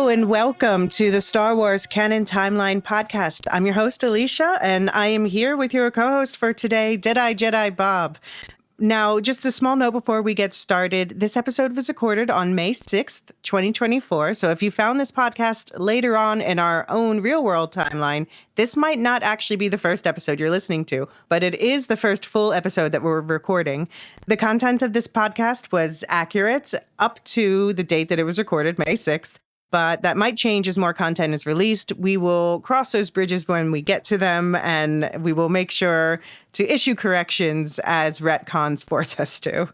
Hello and welcome to the Star Wars Canon Timeline podcast. I'm your host, Elysia, and I am here with your co-host for today, DeadeyeJediBob. Now, just a small note before we get started. This episode was recorded on May 6th, 2024. So if you found this podcast later on in our own real-world timeline, this might not actually be the first episode you're listening to, but it is the first full episode that we're recording. The content of this podcast was accurate up to the date that it was recorded, May 6th. But that might change as more content is released. We will cross those bridges when we get to them, and we will make sure to issue corrections as retcons force us to.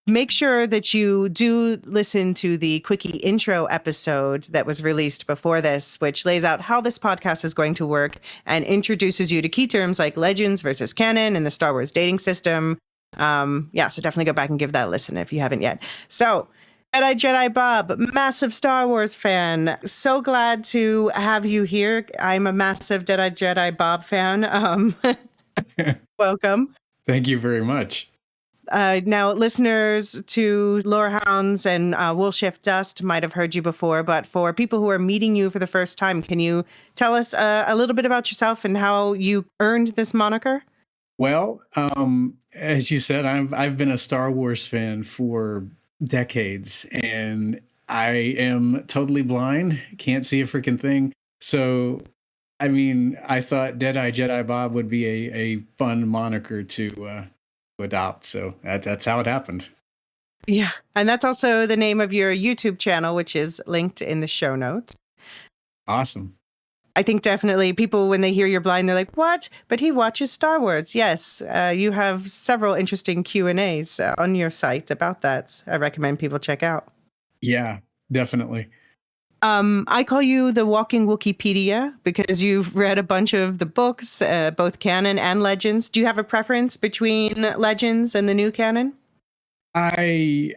Make sure that you do listen to the quickie intro episode that was released before this, which lays out how this podcast is going to work and introduces you to key terms like legends versus canon and the Star Wars dating system. So definitely go back and give that a listen if you haven't yet. So, DeadeyeJediBob, massive Star Wars fan. So glad to have you here. I'm a massive DeadeyeJediBob fan. Welcome. Thank you very much. Now, listeners to Lorehounds and Will Shift Dust might have heard you before, but for people who are meeting you for the first time, can you tell us a little bit about yourself and how you earned this moniker? Well, as you said, I've been a Star Wars fan for decades, and I am totally blind, can't see a freaking thing. So, I mean, I thought DeadeyeJediBob would be a fun moniker to adopt. So that's how it happened. Yeah, and that's also the name of your YouTube channel, which is linked in the show notes. Awesome. I think definitely people, when they hear you're blind, they're like, what? But he watches Star Wars. Yes, you have several interesting Q&As on your site about that. I recommend people check out. Yeah, definitely. I call you the walking Wikipedia because you've read a bunch of the books, both canon and legends. Do you have a preference between legends and the new canon? I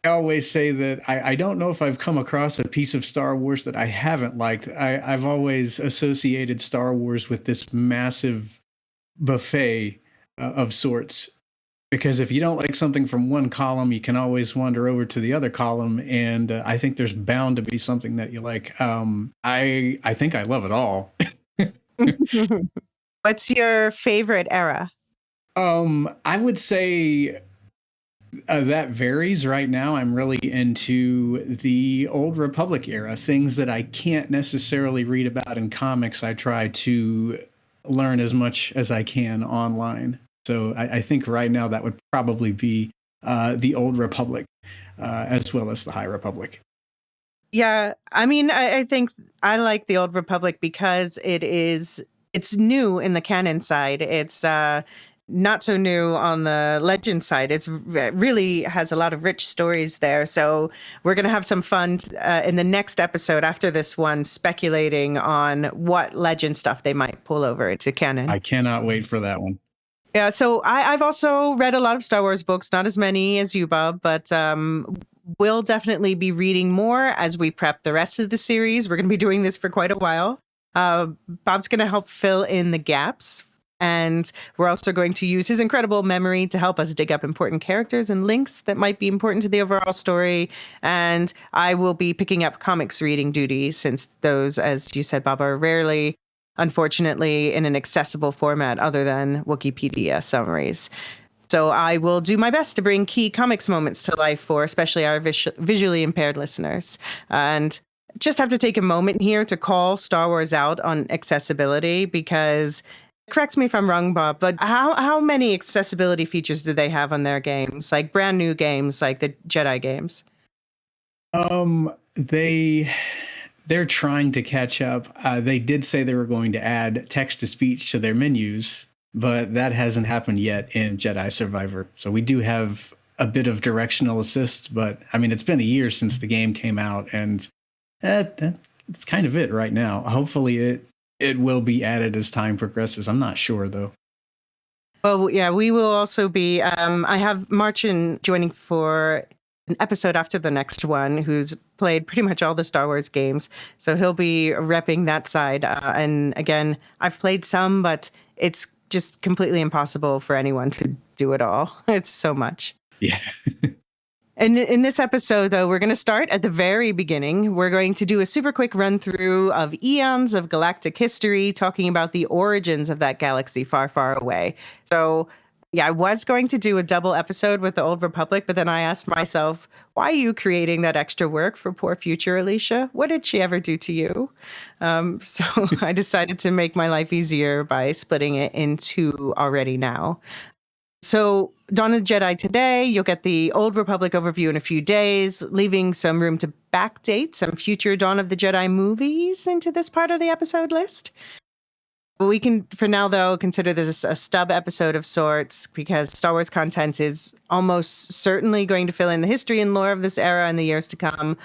always say that I don't know if I've come across a piece of Star Wars that I haven't liked. I've always associated Star Wars with this massive buffet of sorts, because if you don't like something from one column, you can always wander over to the other column, and I think there's bound to be something that you like. I think I love it all. What's your favorite era? I would say that varies. Right now, I'm really into the Old Republic era. Things that I can't necessarily read about in comics, I try to learn as much as I can online. So I think right now that would probably be the Old Republic, as well as the High Republic. Yeah, I mean, I think I like the Old Republic because it's new in the canon side. It's not so new on the legend side. It really has a lot of rich stories there. So we're going to have some fun in the next episode after this one, speculating on what legend stuff they might pull over into canon. I cannot wait for that one. Yeah, so I've also read a lot of Star Wars books, not as many as you, Bob, but we'll definitely be reading more as we prep the rest of the series. We're going to be doing this for quite a while. Bob's going to help fill in the gaps. And we're also going to use his incredible memory to help us dig up important characters and links that might be important to the overall story. And I will be picking up comics reading duty, since those, as you said, Bob, are rarely, unfortunately, in an accessible format other than Wikipedia summaries. So I will do my best to bring key comics moments to life for especially our visually impaired listeners. And just have to take a moment here to call Star Wars out on accessibility, because correct me if I'm wrong, Bob, but how many accessibility features do they have on their games? Like brand new games, like the Jedi games? They're trying to catch up. They did say they were going to add text-to-speech to their menus, but that hasn't happened yet in Jedi Survivor. So we do have a bit of directional assists, but I mean, it's been a year since the game came out, and that's kind of it right now. Hopefully it will be added as time progresses. I'm not sure, though. Well, yeah, we will also be, I have Marchin joining for an episode after the next one, who's played pretty much all the Star Wars games. So he'll be repping that side. And again, I've played some, but it's just completely impossible for anyone to do it all. It's so much. Yeah. And in this episode, though, we're going to start at the very beginning. We're going to do a super quick run through of eons of galactic history, talking about the origins of that galaxy far, far away. So, yeah, I was going to do a double episode with the Old Republic, but then I asked myself, why are you creating that extra work for poor future Elysia? What did she ever do to you? So I decided to make my life easier by splitting it in two already now. So, Dawn of the Jedi today, you'll get the Old Republic overview in a few days, leaving some room to backdate some future Dawn of the Jedi movies into this part of the episode list. We can, for now, though, consider this a stub episode of sorts because Star Wars content is almost certainly going to fill in the history and lore of this era in the years to come,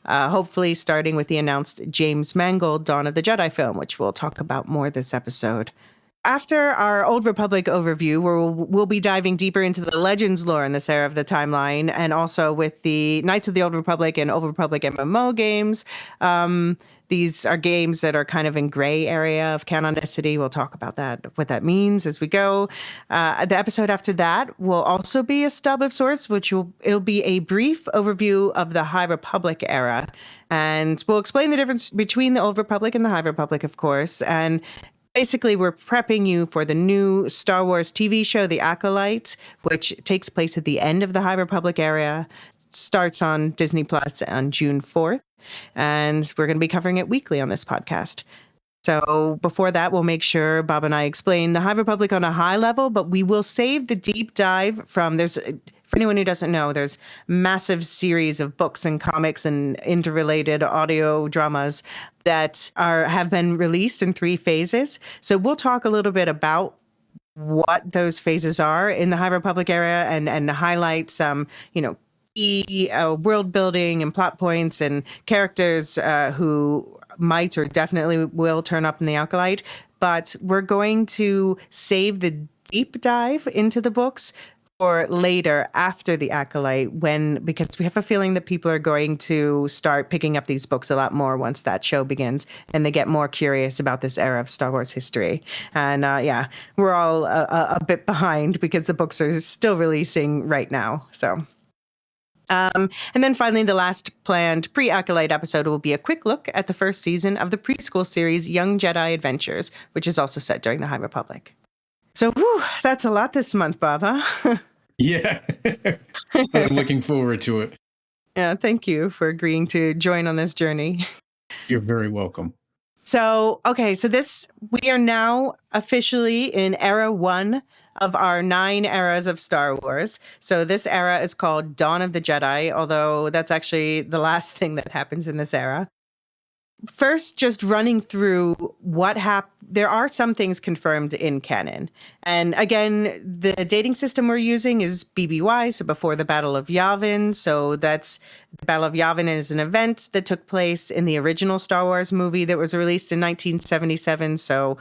hopefully starting with the announced James Mangold Dawn of the Jedi film, which we'll talk about more this episode. After our Old Republic overview, we'll be diving deeper into the Legends lore in this era of the timeline, and also with the Knights of the Old Republic and Old Republic MMO games. These are games that are kind of in gray area of canonicity. We'll talk about that, what that means as we go. The episode after that will also be a stub of sorts, it'll be a brief overview of the High Republic era. And we'll explain the difference between the Old Republic and the High Republic, of course. And basically, we're prepping you for the new Star Wars TV show, The Acolyte, which takes place at the end of the High Republic era, starts on Disney Plus on June 4th, and we're going to be covering it weekly on this podcast. So before that, we'll make sure Bob and I explain the High Republic on a high level, but we will save the deep dive for anyone who doesn't know, there's massive series of books and comics and interrelated audio dramas that have been released in 3 phases. So we'll talk a little bit about what those phases are in the High Republic era and highlight some, key world building and plot points and characters who might or definitely will turn up in the Acolyte. But we're going to save the deep dive into the books for later after the Acolyte, because we have a feeling that people are going to start picking up these books a lot more once that show begins and they get more curious about this era of Star Wars history. And we're all a bit behind because the books are still releasing right now. So. And then finally, the last planned pre-Acolyte episode will be a quick look at the first season of the preschool series Young Jedi Adventures, which is also set during the High Republic. So, that's a lot this month, Bob, huh? Yeah. I'm looking forward to it. Yeah, thank you for agreeing to join on this journey. You're very welcome. So, we are now officially in era 1 of our 9 eras of Star Wars. So this era is called Dawn of the Jedi, although that's actually the last thing that happens in this era. First, just running through what happened. There are some things confirmed in canon. And again, the dating system we're using is BBY, so before the Battle of Yavin. So that's the Battle of Yavin is an event that took place in the original Star Wars movie that was released in 1977. So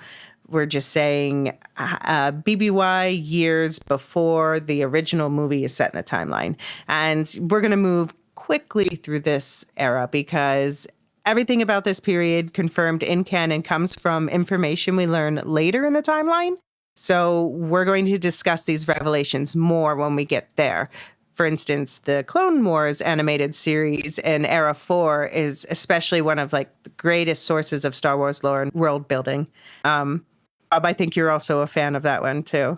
we're just saying BBY years before the original movie is set in the timeline. And we're going to move quickly through this era because everything about this period confirmed in canon comes from information we learn later in the timeline. So we're going to discuss these revelations more when we get there. For instance, the Clone Wars animated series in Era 4 is especially one of the greatest sources of Star Wars lore and world building. Bob, I think you're also a fan of that one too.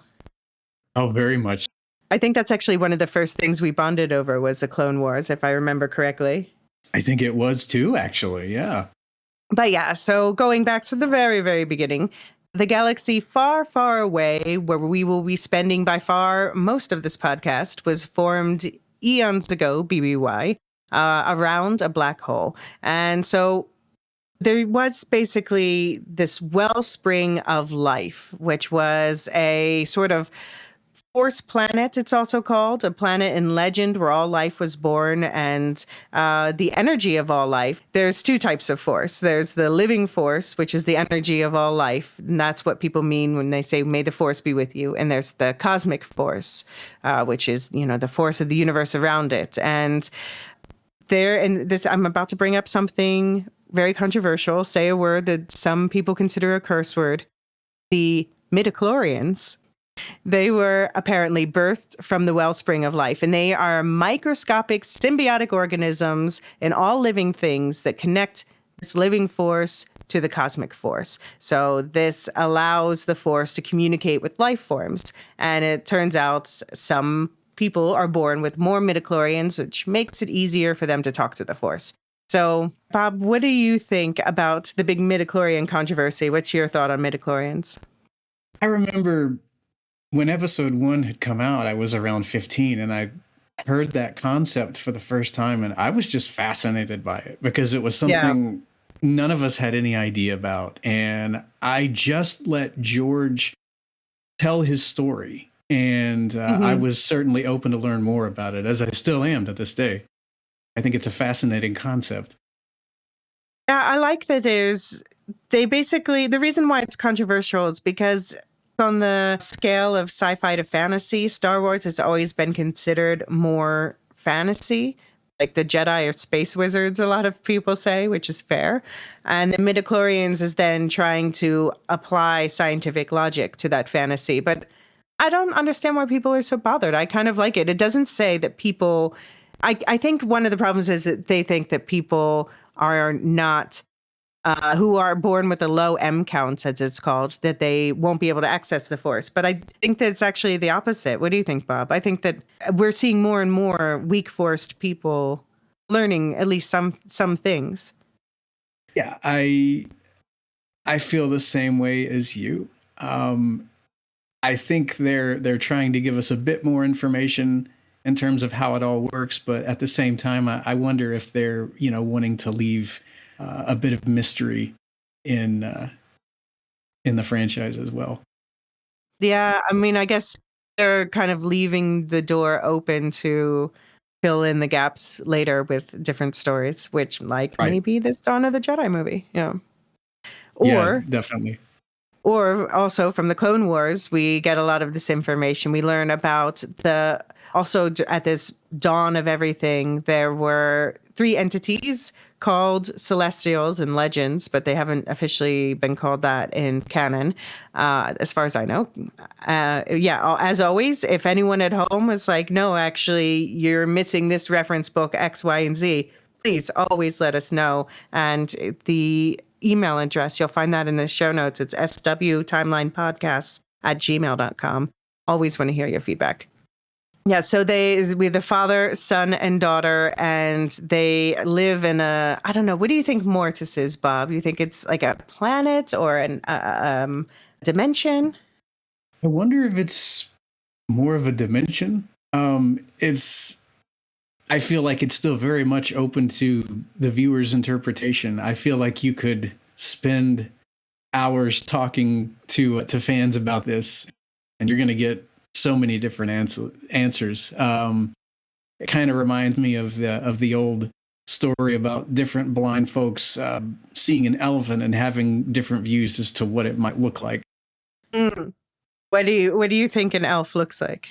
Oh, very much. I think that's actually one of the first things we bonded over was the Clone Wars, if I remember correctly. I think it was too, actually. Yeah. But yeah, so going back to the very, very beginning, the galaxy far, far away, where we will be spending by far most of this podcast, was formed eons ago, BBY, around a black hole. And so there was basically this wellspring of life, which was a sort of Force planet, it's also called, a planet in legend where all life was born, and the energy of all life. There's 2 types of force. There's the living force, which is the energy of all life, and that's what people mean when they say, may the force be with you. And there's the cosmic force, which is, the force of the universe around it. And I'm about to bring up something very controversial, say a word that some people consider a curse word. The midichlorians They were apparently birthed from the wellspring of life, and they are microscopic symbiotic organisms in all living things that connect this living force to the cosmic force. So this allows the force to communicate with life forms. And it turns out some people are born with more midichlorians, which makes it easier for them to talk to the force. So, Bob, what do you think about the big midichlorian controversy? What's your thought on midichlorians? I remember when episode 1 had come out, I was around 15 and I heard that concept for the first time, and I was just fascinated by it because it was Yeah. something none of us had any idea about. And I just let George tell his story. And I Mhm. was certainly open to learn more about it, as I still am to this day. I think it's a fascinating concept. Yeah, I like that the reason why it's controversial is because on the scale of sci-fi to fantasy, Star Wars has always been considered more fantasy. Like the Jedi or space wizards, a lot of people say, which is fair. And the midichlorians is then trying to apply scientific logic to that fantasy. But I don't understand why people are so bothered. I kind of like it. It doesn't say that people, I think one of the problems is that they think that people are not who are born with a low M count, as it's called, that they won't be able to access the force. But I think that it's actually the opposite. What do you think, Bob? I think that we're seeing more and more weak forced people learning at least some things. Yeah, I feel the same way as you. I think they're trying to give us a bit more information in terms of how it all works, but at the same time, I wonder if they're wanting to leave a bit of mystery in in the franchise as well. Yeah, I mean, I guess they're kind of leaving the door open to fill in the gaps later with different stories, which like Right. maybe this Dawn of the Jedi movie. Yeah. Yeah, Or definitely. Or also from the Clone Wars, we get a lot of this information. We learn about at this dawn of everything, there were 3 entities called Celestials and Legends, but they haven't officially been called that in canon, as far as I know. Yeah, as always, if anyone at home is like, no, actually, you're missing this reference book X, Y, and Z, please always let us know. And the email address, you'll find that in the show notes. It's swtimelinepodcasts@gmail.com. Always want to hear your feedback. Yeah, so we have the father, son, and daughter, and they live in I don't know, what do you think Mortis is, Bob? You think it's like a planet or an dimension? I wonder if it's more of a dimension. It's I feel like it's still very much open to the viewer's interpretation. I feel like you could spend hours talking to fans about this, and you're going to get so many different answers. It kind of reminds me of the old story about different blind folks seeing an elephant and having different views as to what it might look like. Mm. What do you think an elf looks like?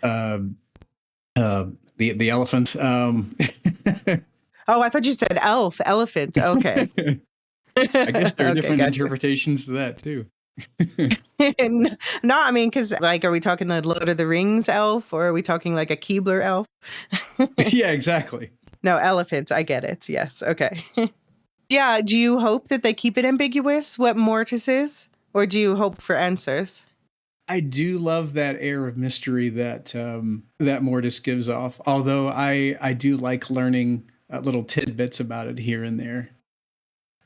Uh, the elephant. Oh, I thought you said elf, elephant. Okay. I guess there are Okay, different gotcha. interpretations to that too. No, I mean, because like, are we talking the Lord of the Rings elf, or are we talking like a Keebler elf? Yeah, exactly. No, elephant. I get it. Yes. Okay. Yeah. Do you hope that they keep it ambiguous what Mortis is, or do you hope for answers? I do love that air of mystery that Mortis gives off. Although I do like learning little tidbits about it here and there.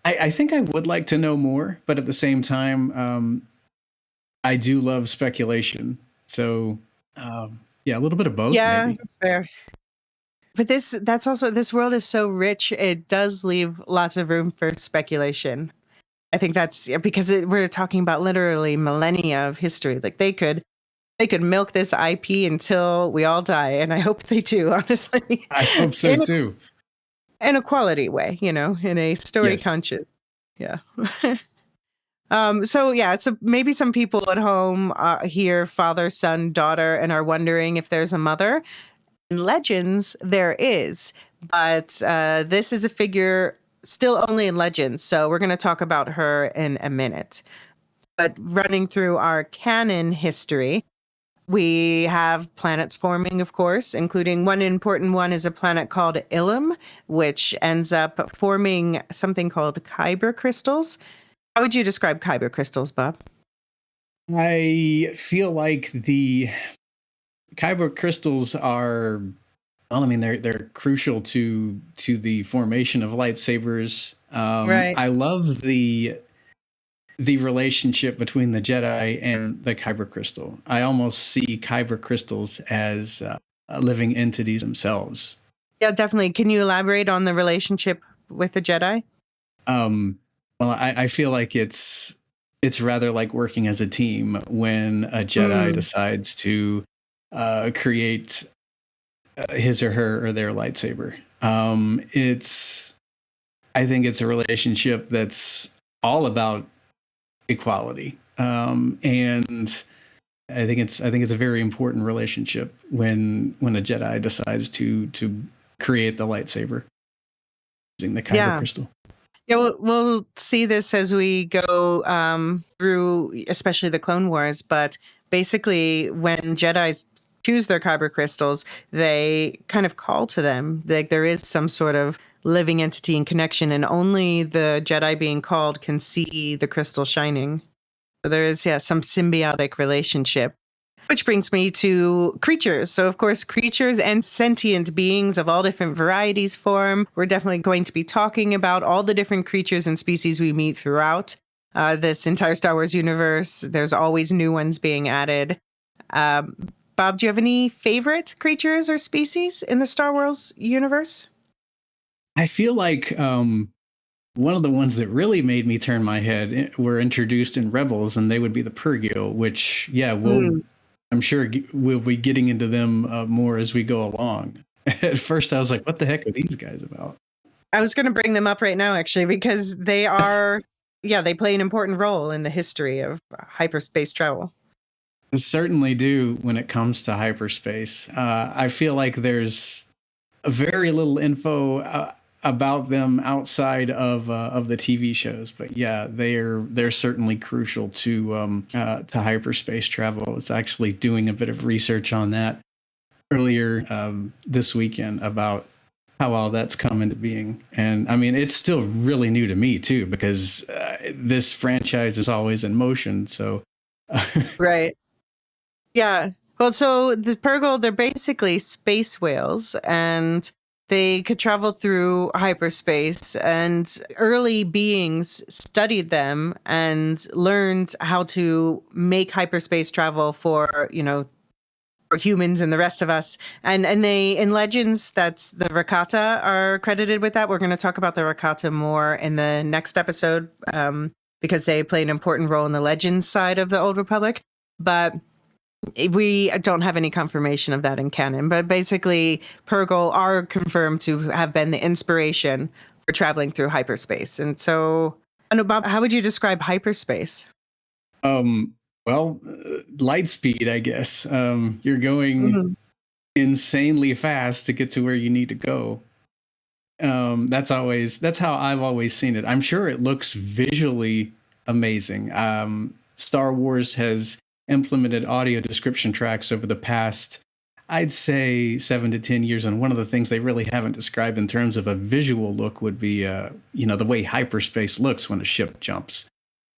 I think I would like to know more, but at the same time, I do love speculation. So yeah, a little bit of both, Yeah, maybe. that's fair. But this world is so rich, it does leave lots of room for speculation. I think that's yeah, because we're talking about literally millennia of history. Like they could milk this IP until we all die, and I hope they do, honestly. I hope so in too. in a quality way, in a story Yes. conscious. Yeah. So yeah, so maybe some people at home hear father, son, daughter, and are wondering if there's a mother. In Legends, there is, but this is a figure still only in Legends. So we're going to talk about her in a minute. But running through our canon history, we have planets forming, of course, including one important one is a planet called Ilum, which ends up forming something called kyber crystals. How would you describe kyber crystals, Bob? I feel like the kyber crystals are, well, I mean, they're crucial to the formation of lightsabers. Right. I love the relationship between the Jedi and the kyber crystal. I almost see kyber crystals as living entities themselves. Yeah, definitely. Can you elaborate on the relationship with the Jedi? Um, well, I feel like it's rather like working as a team when a Jedi Mm, decides to create his or her or their lightsaber. It's I think it's a relationship that's all about equality, and I think it's a very important relationship when a Jedi decides to create the lightsaber using the kyber yeah. crystal. Yeah, we'll see this as we go through, especially the Clone Wars. But basically, when Jedi's choose their kyber crystals, they kind of call to them. Like there is some sort of living entity and connection, and only the Jedi being called can see the crystal shining. So there is, yeah, some symbiotic relationship. Which brings me to creatures. So, of course, creatures and sentient beings of all different varieties form. We're definitely going to be talking about all the different creatures and species we meet throughout this entire Star Wars universe. There's always new ones being added. Um, Bob, do you have any favorite creatures or species in the Star Wars universe? I feel like one of the ones that really made me turn my head were introduced in Rebels, and they would be the Purgil, which, yeah, Hmm. I'm sure we'll be getting into them more as we go along. At first, I was like, what the heck are these guys about? I was going to bring them up right now, actually, because they are, yeah, they play an important role in the history of hyperspace travel. Certainly do when it comes to hyperspace. I feel like there's very little info about them outside of the TV shows, but yeah, they're certainly crucial to hyperspace travel. I was actually doing a bit of research on that earlier this weekend about how all that's come into being, and I mean it's still really new to me too because this franchise is always in motion. So Right. Yeah. Well, so the Purgle, they're basically space whales and they could travel through hyperspace. And early beings studied them and learned how to make hyperspace travel for, for humans and the rest of us. And they, in Legends, that's the Rakata are credited with that. We're going to talk about the Rakata more in the next episode because they play an important role in the Legends side of the Old Republic. But we don't have any confirmation of that in canon, but basically, Purgle are confirmed to have been the inspiration for traveling through hyperspace. And so, I know, Bob, how would you describe hyperspace? um, well, light speed, I guess. You're going Mhm. insanely fast to get to where you need to go. That's how I've always seen it. I'm sure it looks visually amazing. Star Wars has implemented audio description tracks over the past, I'd say, 7 to 10 years, and one of the things they really haven't described in terms of a visual look would be, the way hyperspace looks when a ship jumps.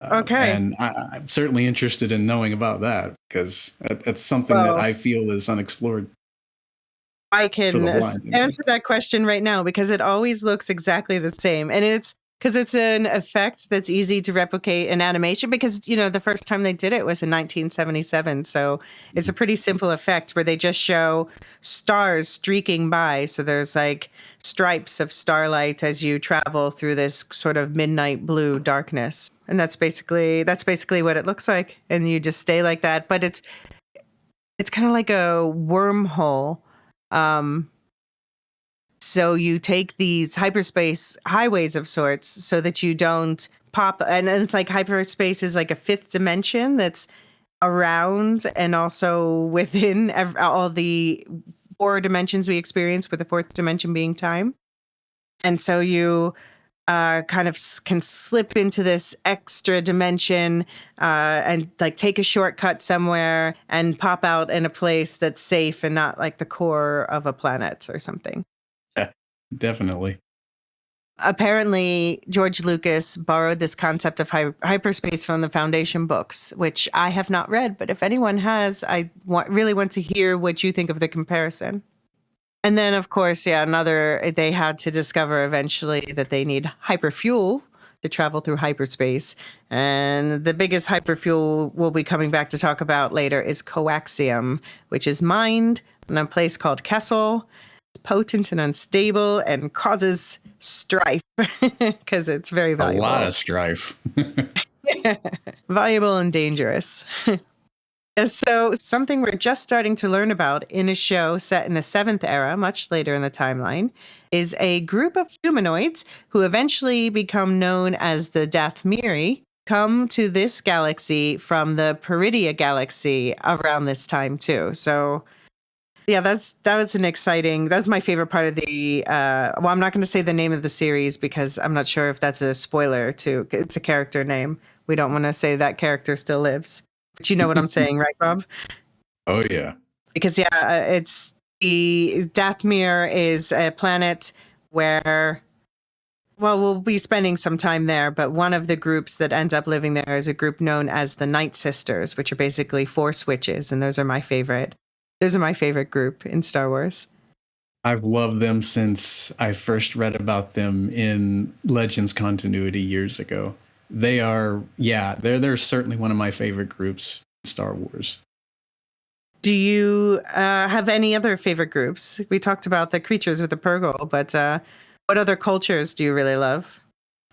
Okay. And I'm certainly interested in knowing about that because that's something that Well, I feel is unexplored I for can the blind, anyway. answer that question right now because it always looks exactly the same. And it's because it's an effect that's easy to replicate in animation because, the first time they did it was in 1977. So it's a pretty simple effect where they just show stars streaking by. So there's like stripes of starlight as you travel through this sort of midnight blue darkness. And that's basically what it looks like. And you just stay like that. But it's kind of like a wormhole. Um, so you take these hyperspace highways of sorts so that you don't pop, and it's like hyperspace is like a fifth dimension that's around and also within all the four dimensions we experience, with the fourth dimension being time. And so you kind of can slip into this extra dimension and like take a shortcut somewhere and pop out in a place that's safe and not like the core of a planet or something. Yeah, definitely. Apparently, George Lucas borrowed this concept of hyperspace from the Foundation books, which I have not read. But if anyone has, I really want to hear what you think of the comparison. And then, of course, they had to discover eventually that they need hyperfuel to travel through hyperspace. And the biggest hyperfuel we'll be coming back to talk about later is coaxium, which is mined in a place called Kessel. It's potent and unstable and causes strife because it's very valuable. A lot of strife. Valuable and dangerous. So something we're just starting to learn about in a show set in the 7th era, much later in the timeline, is a group of humanoids who eventually become known as the Dathmiri, come to this galaxy from the Peridia galaxy around this time too. So yeah, that was my favorite part of the, well, I'm not going to say the name of the series because I'm not sure if that's a spoiler too. It's a character name. We don't want to say that character still lives. But you know what I'm saying, right, Bob? Oh, yeah. Because, it's the Dathmir is a planet where, well, we'll be spending some time there, but one of the groups that ends up living there is a group known as the Night Sisters, which are basically Force witches, and those are my favorite. Those are my favorite group in Star Wars. I've loved them since I first read about them in Legends continuity years ago. They're certainly one of my favorite groups in Star Wars. Do you have any other favorite groups? We talked about the creatures with the Purgle, but what other cultures do you really love?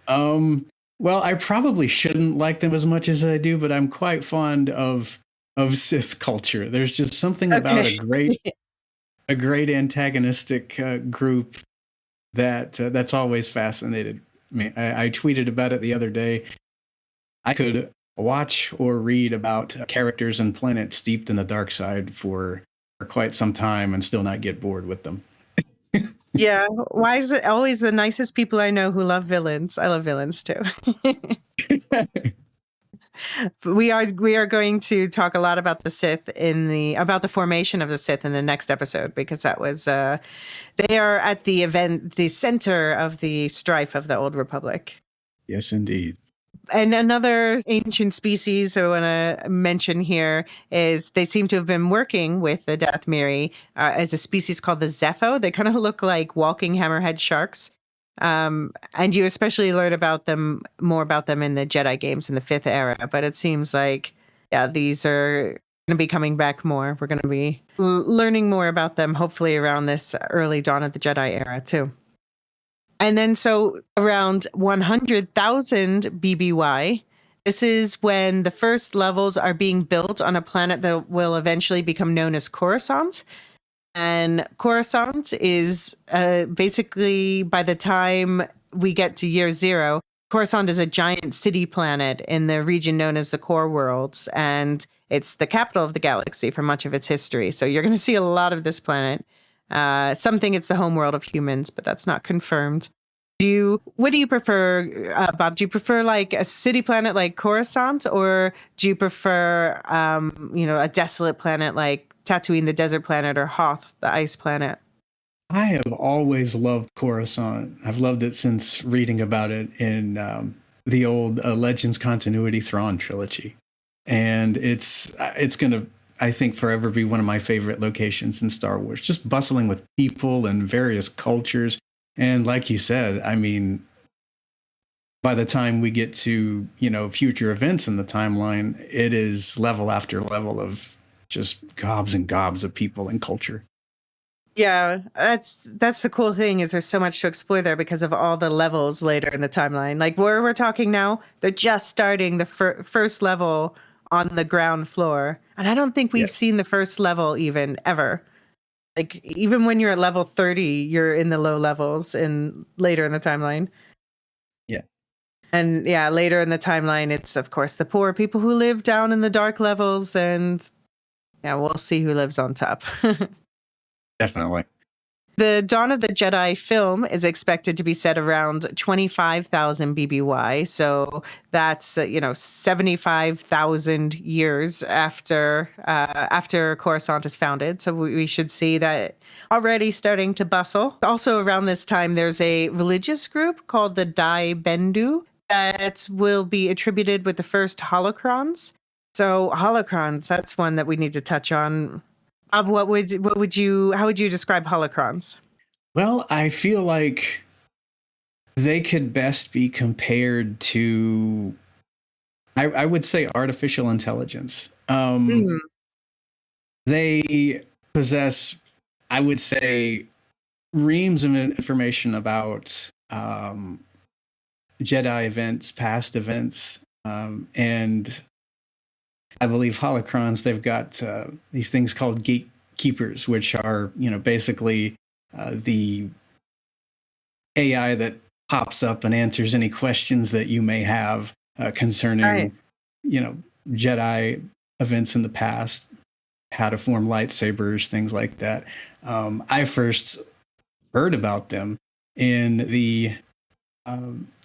Well, I probably shouldn't like them as much as I do, but I'm quite fond of Sith culture. There's just something about a great antagonistic group that's always fascinated me. I tweeted about it the other day. I could watch or read about characters and planets steeped in the dark side for quite some time and still not get bored with them. Yeah, why is it always the nicest people I know who love villains? I love villains too. We are going to talk a lot about the Sith about the formation of the Sith in the next episode, because that was they are at the center of the strife of the Old Republic. Yes, indeed. And another ancient species I want to mention here is they seem to have been working with the Dathmiri as a species called the Zepho. They kind of look like walking hammerhead sharks. And you especially learn more about them in the Jedi games in the 5th era. But it seems like, these are going to be coming back more. We're going to be learning more about them, hopefully around this early dawn of the Jedi era too. And then so around 100,000 BBY, this is when the first levels are being built on a planet that will eventually become known as Coruscant. And Coruscant is basically, by the time we get to year 0, Coruscant is a giant city planet in the region known as the Core Worlds. And it's the capital of the galaxy for much of its history. So you're going to see a lot of this planet. Some think it's the home world of humans, but that's not confirmed. What do you prefer, Bob? Do you prefer like a city planet like Coruscant, or do you prefer, a desolate planet like Tatooine, the desert planet, or Hoth, the ice planet? I have always loved Coruscant. I've loved it since reading about it in the old Legends continuity Thrawn trilogy, and it's going to, I think, forever be one of my favorite locations in Star Wars. Just bustling with people and various cultures. And like you said, I mean, by the time we get to, future events in the timeline, it is level after level of just gobs and gobs of people and culture. Yeah, that's the cool thing, is there's so much to explore there because of all the levels later in the timeline. Like where we're talking now, they're just starting the first level on the ground floor. And I don't think we've seen the first level even ever. Like even when you're at level 30, you're in the low levels and later in the timeline. Yeah. And later in the timeline, it's of course the poor people who live down in the dark levels, and we'll see who lives on top. Definitely. The Dawn of the Jedi film is expected to be set around 25,000 BBY. So that's, 75,000 years after Coruscant is founded. So we should see that already starting to bustle. Also around this time, there's a religious group called the Dai Bendu that will be attributed with the first holocrons. So holocrons, that's one that we need to touch on. How would you describe holocrons? Well, I feel like they could best be compared to, I would say, artificial intelligence. They possess, I would say, reams of information about Jedi events, past events, and I believe holocrons. They've got these things called gatekeepers, which are basically the AI that pops up and answers any questions that you may have concerning, Right. Jedi events in the past, how to form lightsabers, things like that. I first heard about them in the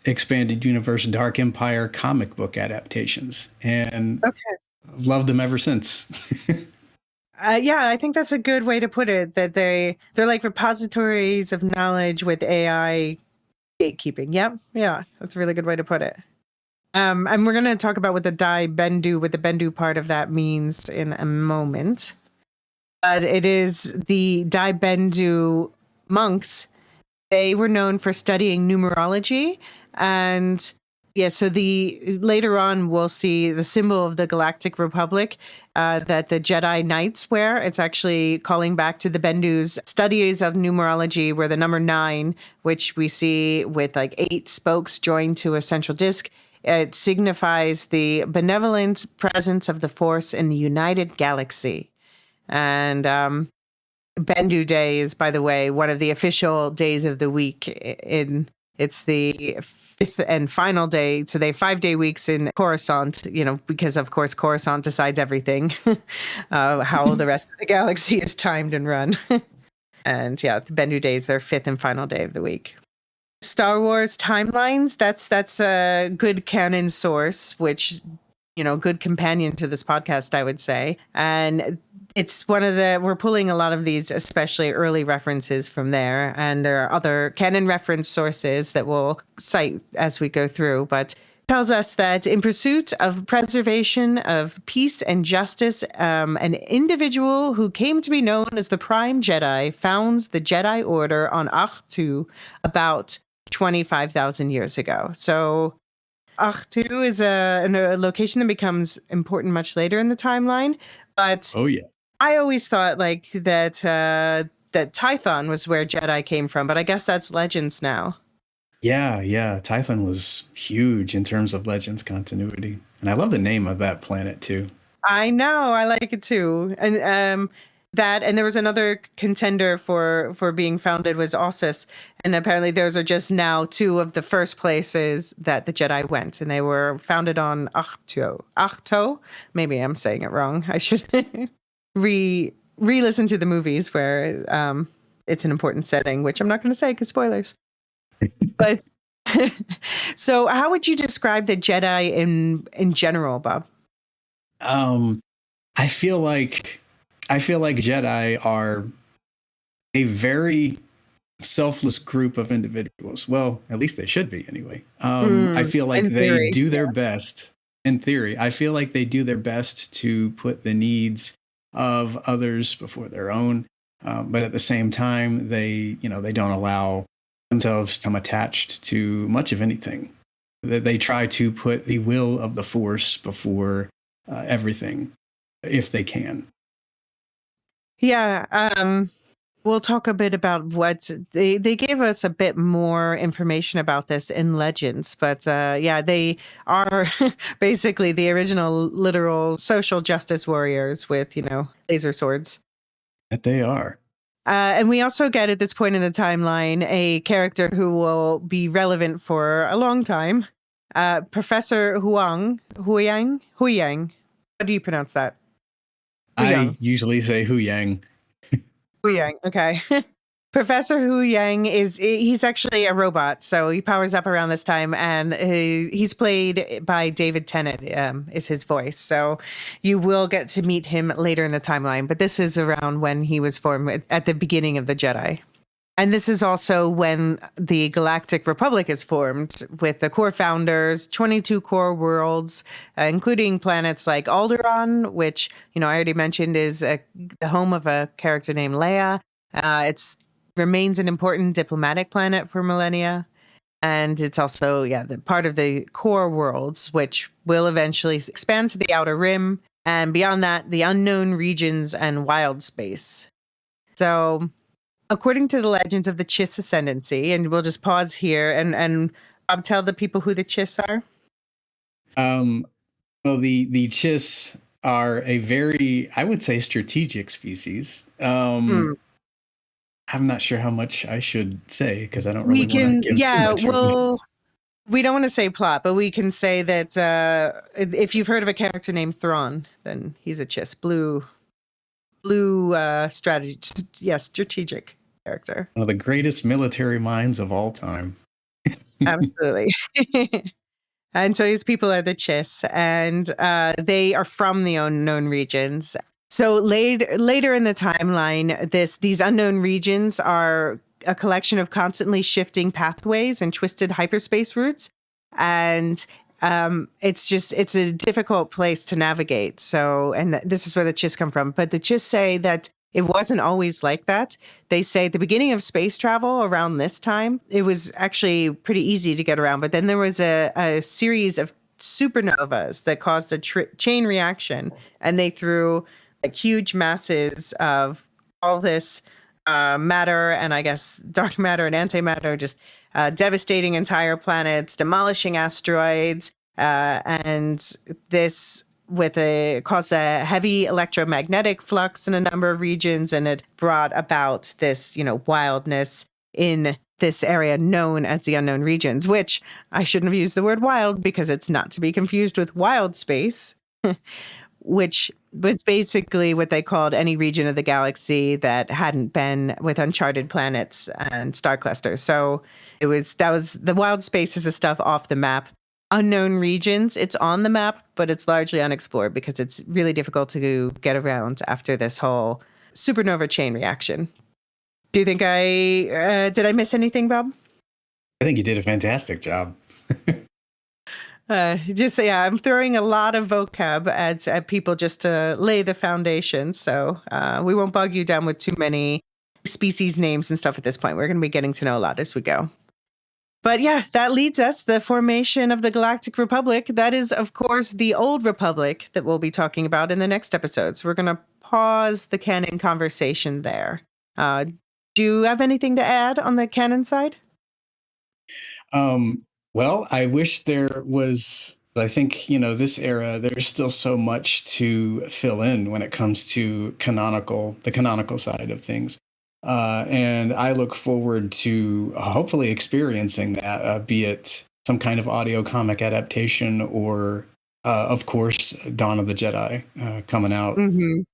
expanded universe Dark Empire comic book adaptations, and Okay. I've loved them ever since. Yeah, I think that's a good way to put it. That they're like repositories of knowledge with AI gatekeeping. Yep. Yeah, that's a really good way to put it. And we're going to talk about what the what the Bendu part of that means in a moment. But it is the Dai Bendu monks. They were known for studying numerology, and so later on we'll see the symbol of the Galactic Republic that the Jedi Knights wear. It's actually calling back to the Bendu's studies of numerology, where the number 9, which we see with like 8 spokes joined to a central disc, it signifies the benevolent presence of the Force in the United Galaxy. And Bendu Day is, by the way, one of the official days of the week. It's the 5th and final day. So they have 5-day weeks in Coruscant, because of course Coruscant decides everything, how the rest of the galaxy is timed and run. And yeah, the Bendu Day is their 5th and final day of the week. Star Wars timelines, that's a good canon source, which, good companion to this podcast, I would say. And it's we're pulling a lot of these, especially early references from there. And there are other canon reference sources that we'll cite as we go through, but tells us that in pursuit of preservation of peace and justice, an individual who came to be known as the Prime Jedi founds the Jedi Order on Ahch-To about 25,000 years ago. So Ahch-To is a location that becomes important much later in the timeline, but Oh yeah. I always thought like that Tython was where Jedi came from, but I guess that's Legends now. Yeah. Tython was huge in terms of Legends continuity, and I love the name of that planet too. I know, I like it too. And and there was another contender for being founded was Ossus, and apparently those are just now 2 of the first places that the Jedi went, and they were founded on Ahch-To. Ahch-To? Maybe I'm saying it wrong. I should re-listen to the movies where it's an important setting, which I'm not going to say because spoilers. But so how would you describe the Jedi in general, Bob? I feel like Jedi are a very selfless group of individuals. Well, at least they should be anyway. I feel like in they theory, do their best. In theory, I feel like they do their best to put the needs of others before their own. But at the same time, they don't allow themselves to become attached to much of anything. They try to put the will of the Force before everything, if they can. Yeah, we'll talk a bit about what they gave us a bit more information about this in Legends, but yeah, they are basically the original literal social justice warriors with, laser swords. That they are. And we also get at this point in the timeline a character who will be relevant for a long time, Professor Huyang. How do you pronounce that? I usually say Hu Yang. Huyang. Okay. Professor Hu Yang he's actually a robot, so he powers up around this time, and he's played by David Tennant, is his voice. So you will get to meet him later in the timeline, but this is around when he was formed at the beginning of the Jedi. And this is also when the Galactic Republic is formed with the core founders, 22 core worlds, including planets like Alderaan, which, I already mentioned is the home of a character named Leia. It's remains an important diplomatic planet for millennia. And it's also, the part of the core worlds, which will eventually expand to the Outer Rim. And beyond that, the unknown regions and wild space. So according to the legends of the Chiss Ascendancy, and we'll just pause here and Bob, tell the people who the Chiss are. Well, the Chiss are a very, I would say, strategic species. I'm not sure how much I should say because I don't really want to give too much away. We don't want to say plot, but we can say that if you've heard of a character named Thrawn, then he's a Chiss. Blue strategic character. One of the greatest military minds of all time. Absolutely. And so his people are the Chiss, and they are from the unknown regions. So later in the timeline, these unknown regions are a collection of constantly shifting pathways and twisted hyperspace routes. And it's a difficult place to navigate. So, and this is where the Chiss come from. But the Chiss say that it wasn't always like that. They say at the beginning of space travel around this time, it was actually pretty easy to get around. But then there was a series of supernovas that caused a chain reaction. And they threw like huge masses of all this matter and I guess dark matter and antimatter, just devastating entire planets, demolishing asteroids. And this caused a heavy electromagnetic flux in a number of regions, and it brought about this, wildness in this area known as the unknown regions, which I shouldn't have used the word wild because it's not to be confused with wild space, which was basically what they called any region of the galaxy that hadn't been with uncharted planets and star clusters. So that was the wild space is the stuff off the map. Unknown regions, it's on the map, but it's largely unexplored because it's really difficult to get around after this whole supernova chain reaction. Do you think did I miss anything, Bob? I think you did a fantastic job. I'm throwing a lot of vocab at people just to lay the foundation. So we won't bog you down with too many species names and stuff at this point. We're going to be getting to know a lot as we go. But yeah, that leads us, the formation of the Galactic Republic. That is, of course, the old Republic that we'll be talking about in the next episode. So we're going to pause the canon conversation there. Do you have anything to add on the canon side? Well, I wish there was, I think, this era, there's still so much to fill in when it comes to the canonical side of things. And I look forward to hopefully experiencing that, be it some kind of audio comic adaptation or, of course, Dawn of the Jedi coming out in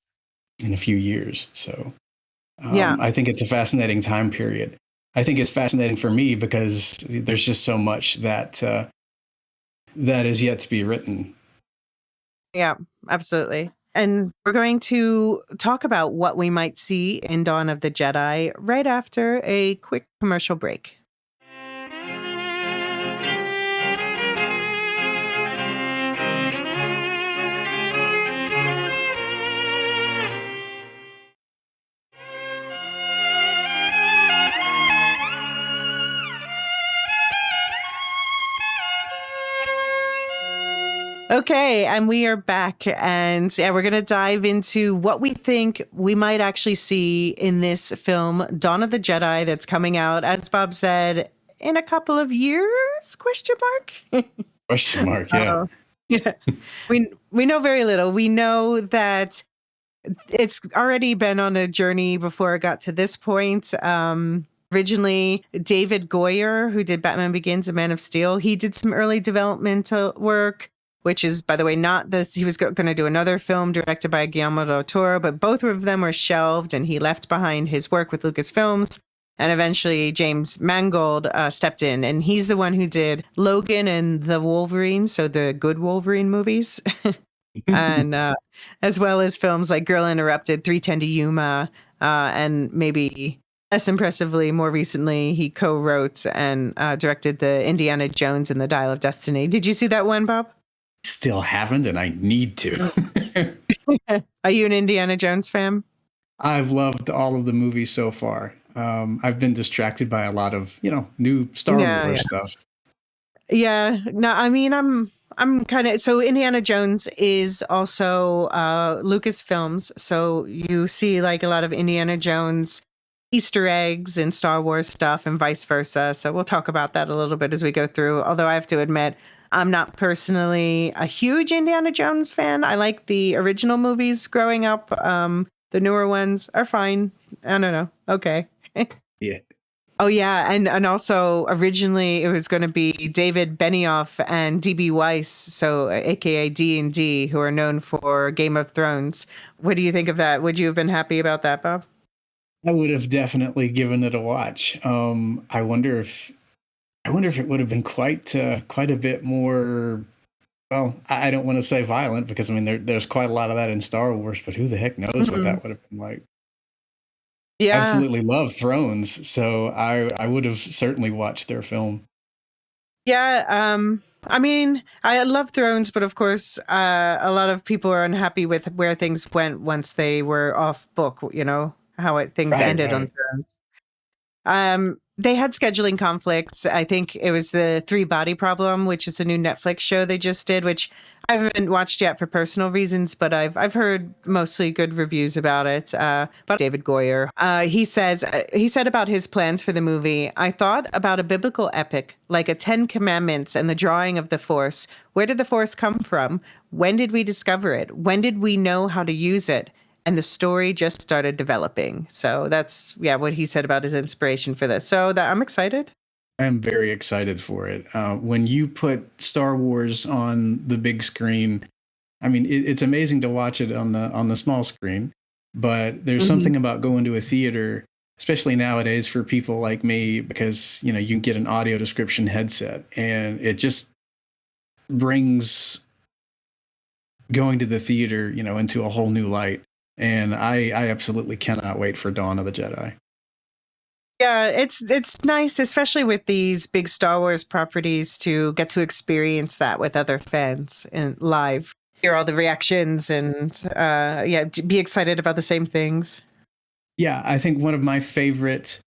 a few years. So I think it's a fascinating time period. I think it's fascinating for me because there's just so much that is yet to be written. Yeah, absolutely. And we're going to talk about what we might see in Dawn of the Jedi right after a quick commercial break. Okay, and we are back, and we're going to dive into what we think we might actually see in this film, Dawn of the Jedi, that's coming out, as Bob said, in a couple of years, question mark? Question mark, yeah. Yeah. We know very little. We know that it's already been on a journey before it got to this point. Originally, David Goyer, who did Batman Begins and Man of Steel, he did some early developmental work, which is, by the way, not this. He was going to do another film directed by Guillermo del Toro, but both of them were shelved, and he left behind his work with Lucasfilms. And eventually James Mangold stepped in, and he's the one who did Logan and the Wolverine, so the good Wolverine movies. And as well as films like Girl Interrupted, 3:10 to Yuma, and maybe less impressively, more recently, he co-wrote and directed the Indiana Jones and the Dial of Destiny. Did you see that one, Bob? Still haven't, and I need to. Are you an Indiana Jones fan? I've loved all of the movies so far. I've been distracted by a lot of, new Star Wars stuff. Yeah, no, I mean, I'm kind of so Indiana Jones is also Lucasfilms, so you see like a lot of Indiana Jones Easter eggs and Star Wars stuff and vice versa. So we'll talk about that a little bit as we go through. Although I have to admit, I'm not personally a huge Indiana Jones fan. I like the original movies growing up. The newer ones are fine. I don't know. Okay. Yeah. Oh yeah, and also originally it was going to be David Benioff and DB Weiss, so AKA D&D, who are known for Game of Thrones. What do you think of that? Would you have been happy about that, Bob? I would have definitely given it a watch. I wonder if it would have been quite a bit more. Well, I don't want to say violent because I mean there's quite a lot of that in Star Wars, but who the heck knows what that would have been like? Yeah. Absolutely love Thrones, so I would have certainly watched their film. Yeah, I mean, I love Thrones, but of course, a lot of people are unhappy with where things went once they were off book, how things ended on Thrones. They had scheduling conflicts. I think it was the Three Body Problem, which is a new Netflix show they just did, which I haven't watched yet for personal reasons, but I've heard mostly good reviews about it. But David Goyer, he said about his plans for the movie, I thought about a biblical epic, like a 10 Commandments and the drawing of the Force. Where did the Force come from? When did we discover it? When did we know how to use it? And the story just started developing. So that's what he said about his inspiration for this. So I'm excited. I'm very excited for it. When you put Star Wars on the big screen, I mean, it's amazing to watch it on the small screen. But there's something about going to a theater, especially nowadays for people like me, because you can get an audio description headset, and it just brings going to the theater, into a whole new light. And I absolutely cannot wait for Dawn of the Jedi. Yeah, it's nice, especially with these big Star Wars properties, to get to experience that with other fans and live. Hear all the reactions and be excited about the same things. Yeah, I think one of my favorite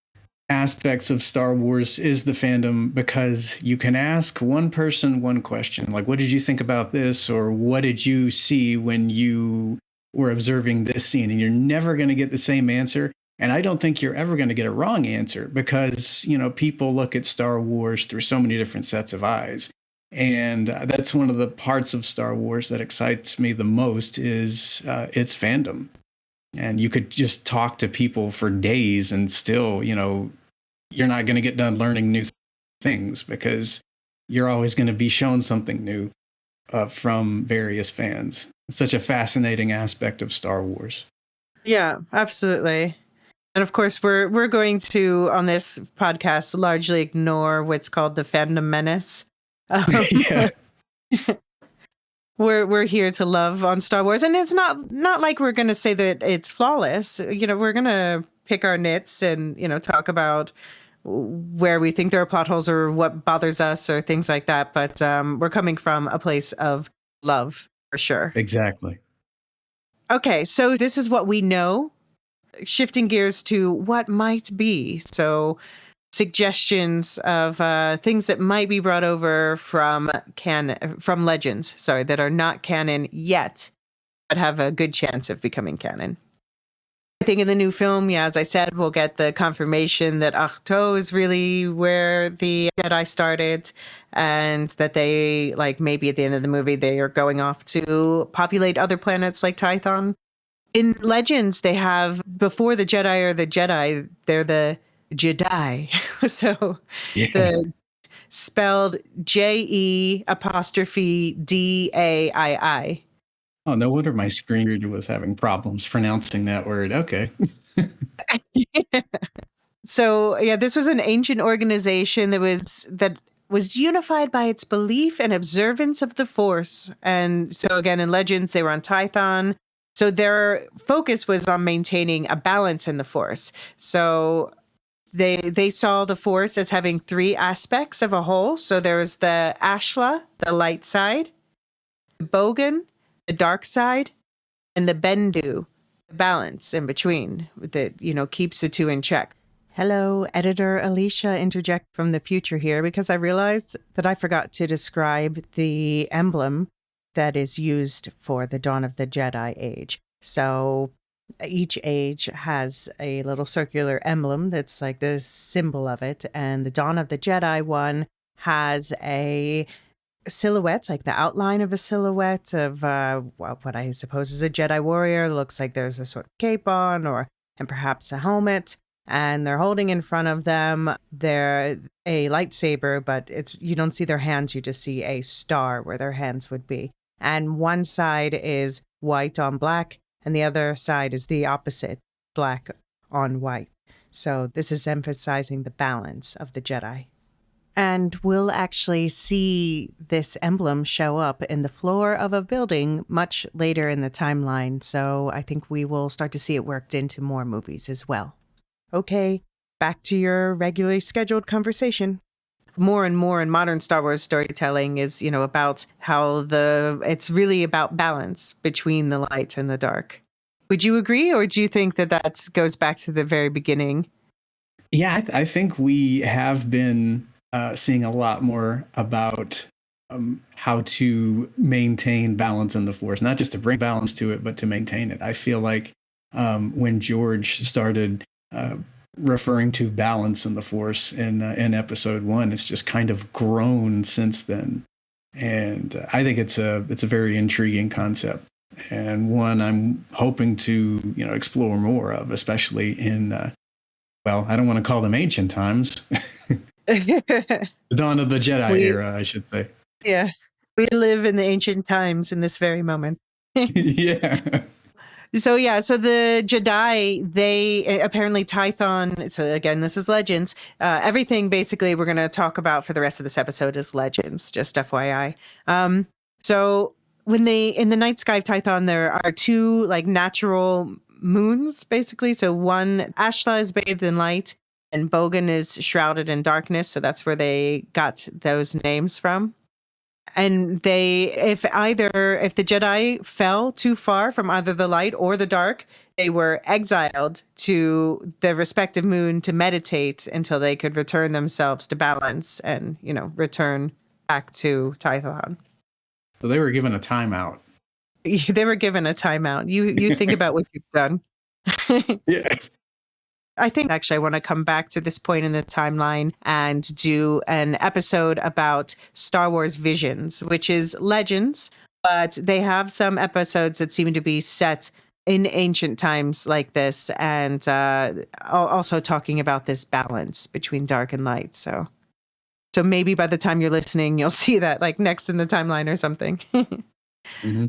aspects of Star Wars is the fandom, because you can ask one person one question, like, what did you think about this? Or what did you see when you were observing this scene? And you're never going to get the same answer. And I don't think you're ever going to get a wrong answer, because, people look at Star Wars through so many different sets of eyes. And that's one of the parts of Star Wars that excites me the most is its fandom. And you could just talk to people for days and still, you're not going to get done learning new things, because you're always going to be shown something new from various fans. It's such a fascinating aspect of Star Wars. Yeah, absolutely. And of course, we're going to, on this podcast, largely ignore what's called the fandom menace. Yeah. We're here to love on Star Wars, and it's not like we're going to say that it's flawless. We're going to pick our nits and talk about where we think there are plot holes or what bothers us or things like that. But we're coming from a place of love, for sure. Exactly. Okay, so this is what we know. Shifting gears to what might be. So suggestions of things that might be brought over from Legends, that are not canon yet, but have a good chance of becoming canon. I think in the new film, as I said, we'll get the confirmation that Ahch-To is really where the Jedi started, and that they, maybe at the end of the movie, they are going off to populate other planets like Tython. In Legends, they have, before the Jedi are the Jedi, they're the Jedi. So the spelled JE''DAII. Oh, no wonder my screen reader was having problems pronouncing that word. Okay. So yeah, this was an ancient organization that was unified by its belief and observance of the Force. And so again, in Legends, they were on Tython. So their focus was on maintaining a balance in the Force. So they saw the Force as having three aspects of a whole. So there was the Ashla, the light side, the Bogan, the dark side, and the Bendu, the balance in between that, keeps the two in check. Hello, editor Elysia, interject from the future here because I realized that I forgot to describe the emblem that is used for the Dawn of the Jedi age. So each age has a little circular emblem that's like the symbol of it, and the Dawn of the Jedi one has a silhouette, like the outline of a silhouette of what I suppose is a Jedi warrior. Looks like there's a sort of cape on, and perhaps a helmet, and they're holding in front of them they're a lightsaber, but you don't see their hands, you just see a star where their hands would be. And one side is white on black, and the other side is the opposite, black on white. So this is emphasizing the balance of the Jedi. And we'll actually see this emblem show up in the floor of a building much later in the timeline. So I think we will start to see it worked into more movies as well. Okay, back to your regularly scheduled conversation. More and more in modern Star Wars storytelling is, about how it's really about balance between the light and the dark. Would you agree, or do you think that goes back to the very beginning? Yeah, I think we have been seeing a lot more about how to maintain balance in the Force, not just to bring balance to it, but to maintain it. I feel like when George started referring to balance in the Force in Episode 1, it's just kind of grown since then, and I think it's a very intriguing concept, and one I'm hoping to explore more of, especially in well, I don't want to call them ancient times. The Dawn of the Jedi era, I should say. Yeah, we live in the ancient times in this very moment. Yeah. So the Jedi, they apparently Tython. So again, this is Legends. Everything basically we're going to talk about for the rest of this episode is Legends, just FYI. So in the night sky of Tython, there are two like natural moons, basically. So one, Ashla is bathed in light, and Bogan is shrouded in darkness. So that's where they got those names from. And if the Jedi fell too far from either the light or the dark, they were exiled to their respective moon to meditate until they could return themselves to balance and, return back to Tython. So they were given a timeout. They were given a timeout. You think about what you've done. Yes. I think actually I want to come back to this point in the timeline and do an episode about Star Wars Visions, which is Legends, but they have some episodes that seem to be set in ancient times like this, and also talking about this balance between dark and light. So maybe by the time you're listening, you'll see that like next in the timeline or something. Mm-hmm.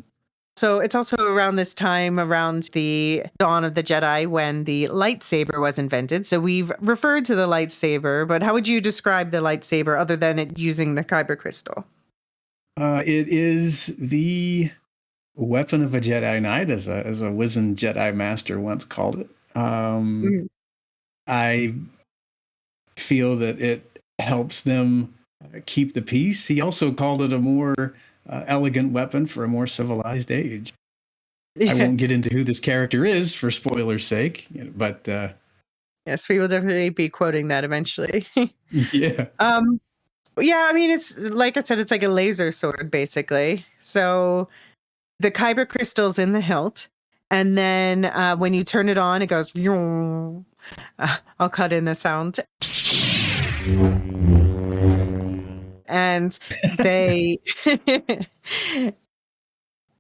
So it's also around this time, around the dawn of the Jedi, when the lightsaber was invented. So we've referred to the lightsaber, but how would you describe the lightsaber other than it using the kyber crystal? It is the weapon of a Jedi Knight, as a wizened Jedi Master once called it. I feel that it helps them keep the peace. He also called it a more elegant weapon for a more civilized age. I won't get into who this character is for spoilers' sake, but yes, we will definitely be quoting that eventually. Yeah. Yeah, I mean, it's like I said, it's like a laser sword, basically. So the kyber crystal's in the hilt, and then when you turn it on, it goes. I'll cut in the sound. And they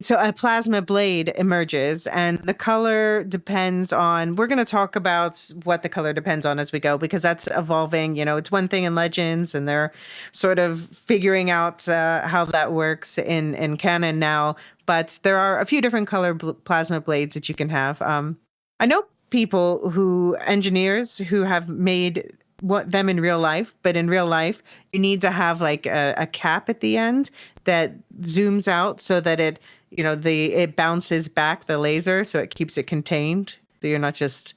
so a plasma blade emerges, and the color depends on, we're going to talk about what the color depends on as we go, because that's evolving. It's one thing in Legends, and they're sort of figuring out how that works in canon now. But there are a few different color plasma blades that you can have. I know people engineers who have made them in real life, but in real life, you need to have like a cap at the end that zooms out so that it bounces back the laser, so it keeps it contained. So you're not just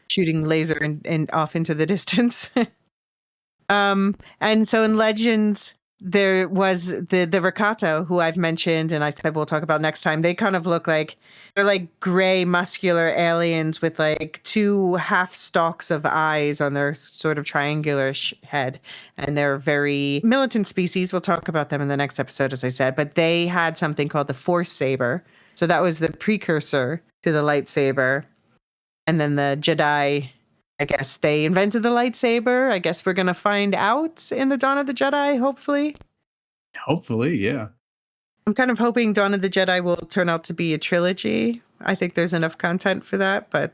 shooting laser and off into the distance. And so in Legends, there was the Rakato, who I've mentioned, and I said we'll talk about next time. They kind of look like they're like gray, muscular aliens with like two half stalks of eyes on their sort of triangular head, and they're very militant species. We'll talk about them in the next episode, as I said. But they had something called the Force Saber, so that was the precursor to the lightsaber, and then the Jedi. I guess they invented the lightsaber. I guess we're going to find out in the Dawn of the Jedi, hopefully. Hopefully, yeah. I'm kind of hoping Dawn of the Jedi will turn out to be a trilogy. I think there's enough content for that, but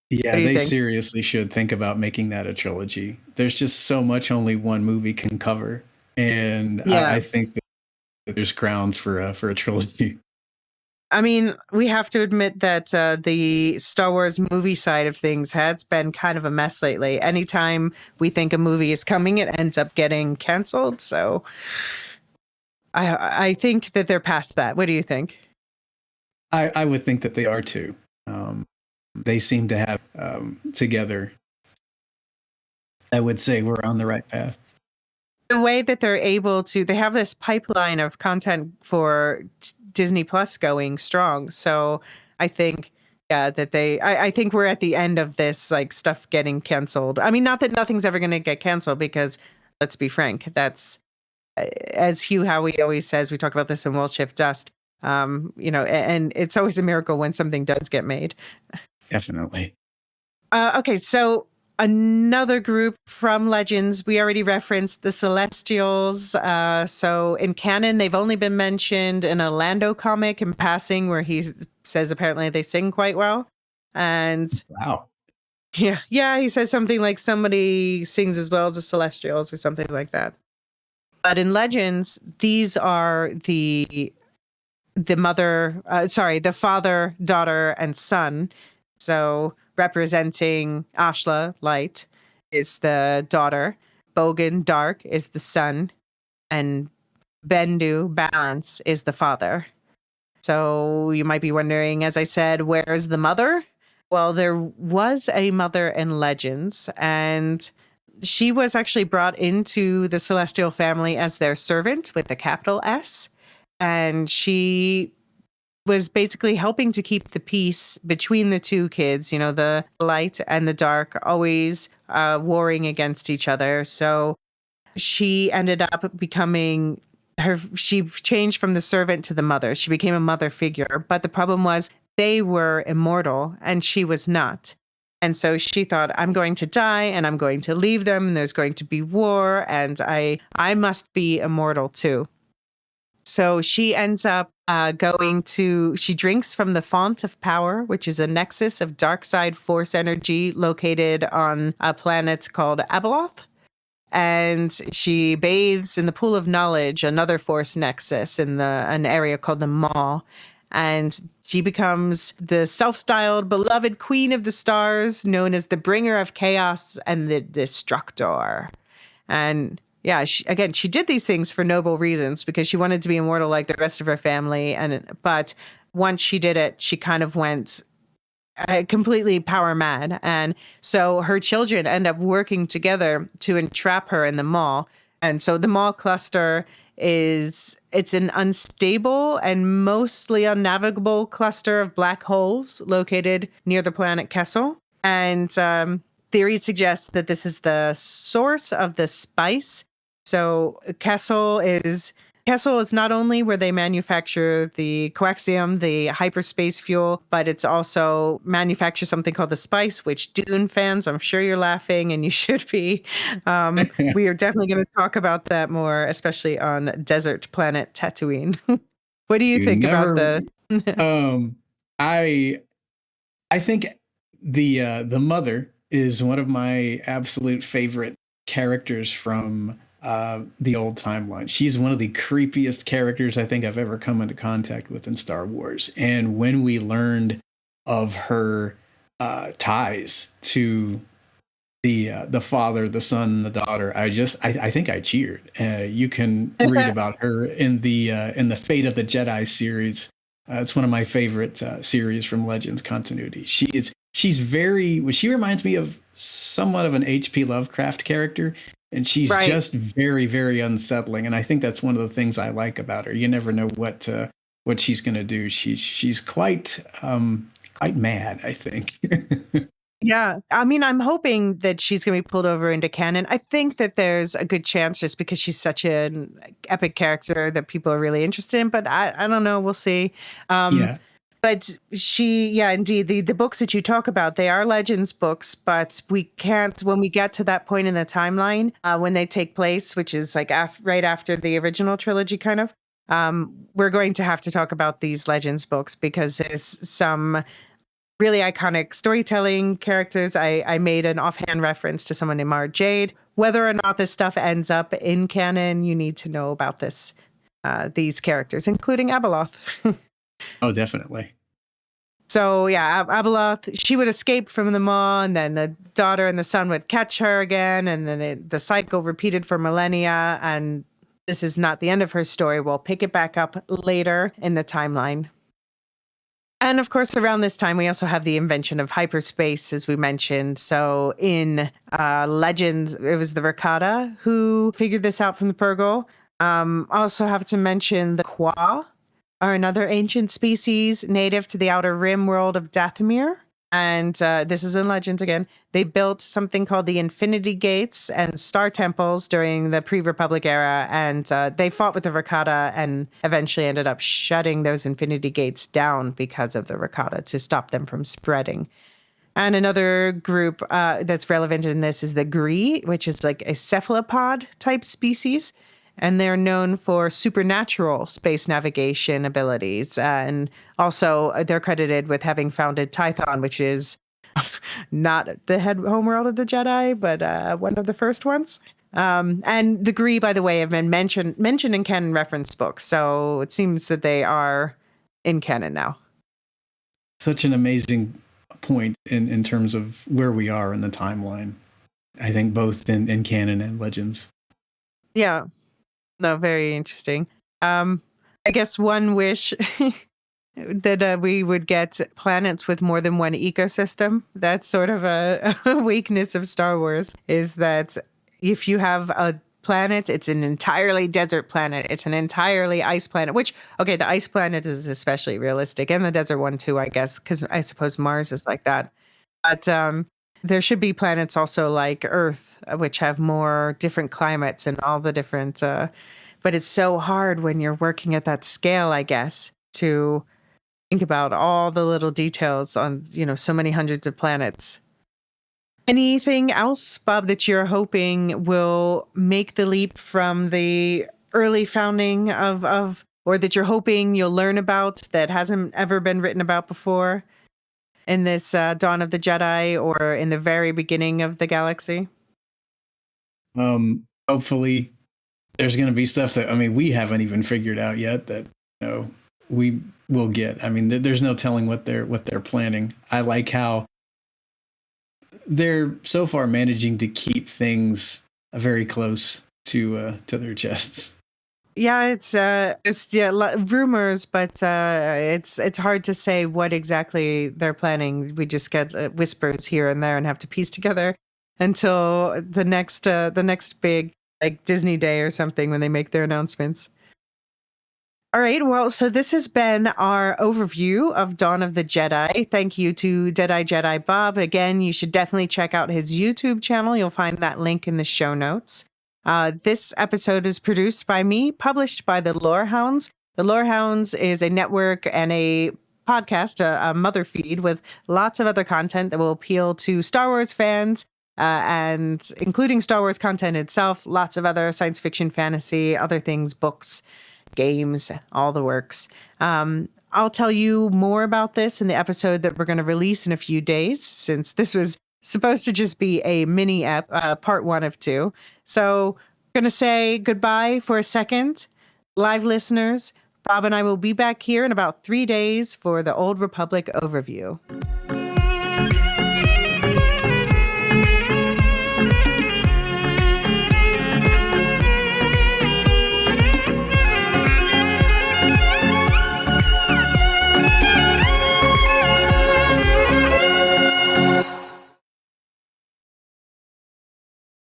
yeah, they seriously should think about making that a trilogy. There's just so much only one movie can cover, and yeah. I think that there's grounds for a trilogy. I mean, we have to admit that the Star Wars movie side of things has been kind of a mess lately. Anytime we think a movie is coming, it ends up getting canceled. So I think that they're past that. What do you think? I would think that they are too. They seem to have together. I would say we're on the right path. The way that they're able to, they have this pipeline of content for Disney Plus going strong. So I think, yeah, that I think we're at the end of this, like, stuff getting canceled. I mean, not that nothing's ever going to get canceled, because let's be frank, that's, as Hugh Howey always says, we talk about this in Will Shift Dust, and it's always a miracle when something does get made. Definitely. Okay, so another group from Legends, we already referenced the Celestials. So in canon, they've only been mentioned in a Lando comic in passing, where he says apparently they sing quite well. And wow. Yeah, he says something like somebody sings as well as the Celestials or something like that. But in Legends, these are the father, daughter, and son. So representing Ashla, light, is the daughter. Bogan, dark, is the son. And Bendu, balance, is the father. So you might be wondering, as I said, where's the mother? Well, there was a mother in Legends, and she was actually brought into the Celestial family as their servant with the capital S. And she was basically helping to keep the peace between the two kids, the light and the dark, always warring against each other. So she ended up becoming she changed from the servant to the mother. She became a mother figure. But the problem was they were immortal and she was not. And so she thought, I'm going to die and I'm going to leave them, and there's going to be war, and I must be immortal too. So she ends up she drinks from the Font of Power, which is a nexus of dark side force energy located on a planet called Abeloth. And she bathes in the Pool of Knowledge, another force nexus in an area called the Maw. And she becomes the self-styled beloved Queen of the Stars, known as the Bringer of Chaos and the Destructor. And yeah, she did these things for noble reasons, because she wanted to be immortal like the rest of her family. But once she did it, she kind of went completely power mad. And so her children end up working together to entrap her in the Maw. And so the Maw cluster it's an unstable and mostly unnavigable cluster of black holes located near the planet Kessel. And theory suggests that this is the source of the spice. So Kessel is not only where they manufacture the coaxium, the hyperspace fuel, but it's also manufacture something called the spice, which Dune fans, I'm sure you're laughing, and you should be. We are definitely going to talk about that more, especially on desert planet Tatooine. What do you think about the? I think the mother is one of my absolute favorite characters from the old timeline. She's one of the creepiest characters I think I've ever come into contact with in Star Wars. And when we learned of her ties to the father, the son, the daughter. I think I cheered. You can read about her in the Fate of the Jedi series. It's one of my favorite series from Legends continuity. She reminds me of somewhat of an H.P. Lovecraft character, and she's Right. just very, very unsettling. And I think that's one of the things I like about her. You never know what she's going to do. She's quite mad, I think. Yeah. I mean, I'm hoping that she's going to be pulled over into canon. I think that there's a good chance just because she's such an epic character that people are really interested in, but I don't know. We'll see. Yeah. But yeah, indeed, the books that you talk about, they are Legends books, but we can't, when we get to that point in the timeline, when they take place, which is like right after the original trilogy, kind of, we're going to have to talk about these Legends books because there's some really iconic storytelling characters. I made an offhand reference to someone named Mara Jade. Whether or not this stuff ends up in canon, you need to know about these characters, including Abeloth. Oh, definitely. So yeah, Abeloth, she would escape from the maw, and then the daughter and the son would catch her again, and then the cycle repeated for millennia. And this is not the end of her story. We'll pick it back up later in the timeline. And of course, around this time, we also have the invention of hyperspace, as we mentioned. So in Legends, it was the Rakata who figured this out from the Purgle. Also have to mention the Qua are another ancient species native to the outer rim world of Dathomir. And this is in Legends again. They built something called the Infinity Gates and Star Temples during the pre-Republic era. And they fought with the Rakata and eventually ended up shutting those Infinity Gates down because of the Rakata to stop them from spreading. And another group that's relevant in this is the Gree, which is like a cephalopod type species. And they're known for supernatural space navigation abilities. And also, they're credited with having founded Tython, which is not the homeworld of the Jedi, but one of the first ones. And the Gree, by the way, have been mentioned in canon reference books. So it seems that they are in canon now. Such an amazing point in terms of where we are in the timeline. I think both in canon and Legends. Yeah. No, very interesting. I guess one wish that we would get planets with more than one ecosystem. That's sort of a weakness of Star Wars, is that if you have a planet, it's an entirely desert planet. It's an entirely ice planet, which, okay, the ice planet is especially realistic, and the desert one too, I guess, because I suppose Mars is like that. But there should be planets also like Earth, which have more different climates and all the different. But it's so hard when you're working at that scale, I guess, to think about all the little details on, so many hundreds of planets. Anything else, Bob, that you're hoping will make the leap from the early founding of or that you're hoping you'll learn about that hasn't ever been written about before in this Dawn of the Jedi or in the very beginning of the galaxy? Hopefully there's going to be stuff that, we haven't even figured out yet that, we will get. There's no telling what they're planning. I like how they're so far managing to keep things very close to their chests. Yeah, it's rumors, but it's hard to say what exactly they're planning. We just get whispers here and there and have to piece together until the next big, like, Disney Day or something when they make their announcements. All right, well, so this has been our overview of Dawn of the Jedi. Thank you to DeadeyeJediBob. Again, you should definitely check out his YouTube channel. You'll find that link in the show notes. This episode is produced by me, published by the Lorehounds. The Lorehounds is a network and a podcast, a mother feed with lots of other content that will appeal to Star Wars fans, and including Star Wars content itself, lots of other science fiction, fantasy, other things, books, games, all the works. I'll tell you more about this in the episode that we're going to release in a few days, since this was supposed to just be a mini part 1 of 2. So I'm going to say goodbye for a second. Live listeners, Bob and I will be back here in about 3 days for the Old Republic overview.